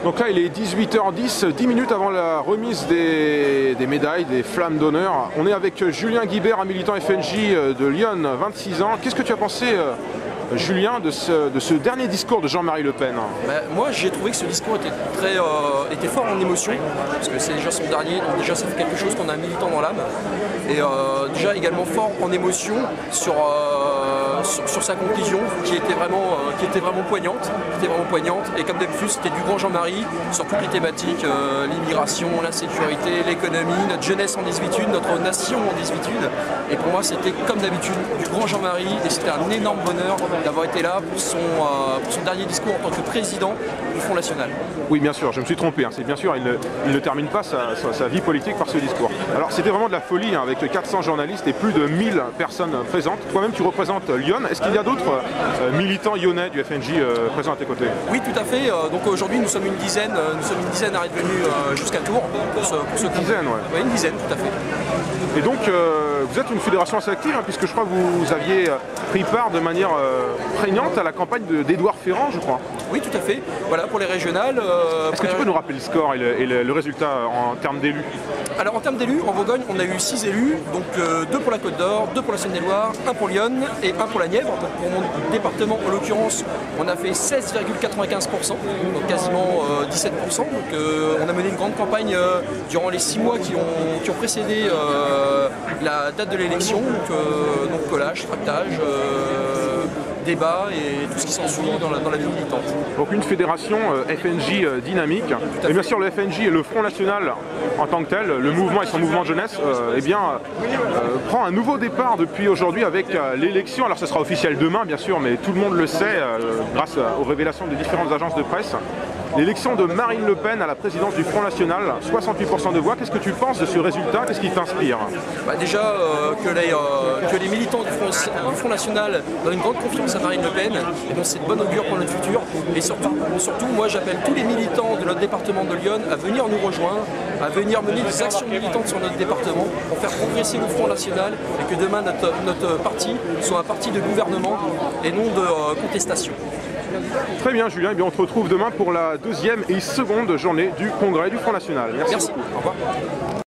Donc là, il est 18h10, 10 minutes avant la remise des médailles, des flammes d'honneur. On est avec Julien Guibert, un militant FNJ de Lyon, 26 ans. Qu'est-ce que tu as pensé, Julien, de ce dernier discours de Jean-Marie Le Pen? Moi, j'ai trouvé que ce discours était fort en émotion, parce que c'est déjà son dernier, donc déjà ça fait quelque chose qu'on a un militant dans l'âme. Et déjà également fort en émotion sur sa conclusion, qui était vraiment poignante. Et comme d'habitude, c'était du grand Jean-Marie sur toutes les thématiques, l'immigration, l'insécurité, l'économie, notre jeunesse en désuétude, notre nation en désuétude. Et pour moi, c'était comme d'habitude du grand Jean-Marie, et c'était un énorme bonheur d'avoir été là pour son dernier discours en tant que président du Front National. Oui, bien sûr, je me suis trompé. C'est bien sûr, il ne termine pas sa vie politique par ce discours. Alors, c'était vraiment de la folie, avec 400 journalistes et plus de 1000 personnes présentes. Toi-même, tu représentes Lyon. Est-ce qu'il y a d'autres militants lyonnais du FNJ présents à tes côtés? Oui, tout à fait. Donc aujourd'hui, nous sommes une dizaine à être venus jusqu'à Tours pour ce dizaine, ouais. Oui, une dizaine, tout à fait. Et donc, vous êtes une fédération assez active, puisque je crois que vous aviez pris part de manière prégnante à la campagne d'Édouard Ferrand, je crois. Oui, tout à fait. Voilà, pour les régionales. Est-ce que tu peux nous rappeler le score et le résultat en termes d'élus? Alors en termes d'élus, en Bourgogne, on a eu 6 élus, donc 2 pour la Côte d'Or, 2 pour la Seine-et-Loire, 1 pour Lyon et 1 pour la Nièvre. Donc pour mon département, en l'occurrence, on a fait 16,95%, donc quasiment 17%. Donc on a mené une grande campagne durant les 6 mois qui ont précédé la date de l'élection, donc collage, tractage, débat et tout ce qui s'ensuit dans la vie militante. Donc une fédération FNJ dynamique. Et bien sûr, le FNJ et le Front National en tant que tel, le mouvement et son mouvement de jeunesse, prend un nouveau départ depuis aujourd'hui avec l'élection. Alors ce sera officiel demain, bien sûr, mais tout le monde le sait grâce aux révélations des différentes agences de presse. L'élection de Marine Le Pen à la présidence du Front National, 68% de voix. Qu'est-ce que tu penses de ce résultat? Qu'est-ce qui t'inspire? Déjà que les militants du Front National donnent une grande confiance à Marine Le Pen, et donc c'est de bon augure pour notre futur. Et surtout moi j'appelle tous les militants de notre département de Lyon à venir nous rejoindre, à venir mener des actions militantes sur notre département pour faire progresser le Front National et que demain notre parti soit un parti de gouvernement et non de contestation. Très bien, Julien. On te retrouve demain pour la deuxième et seconde journée du congrès du Front National. Merci beaucoup. Au revoir.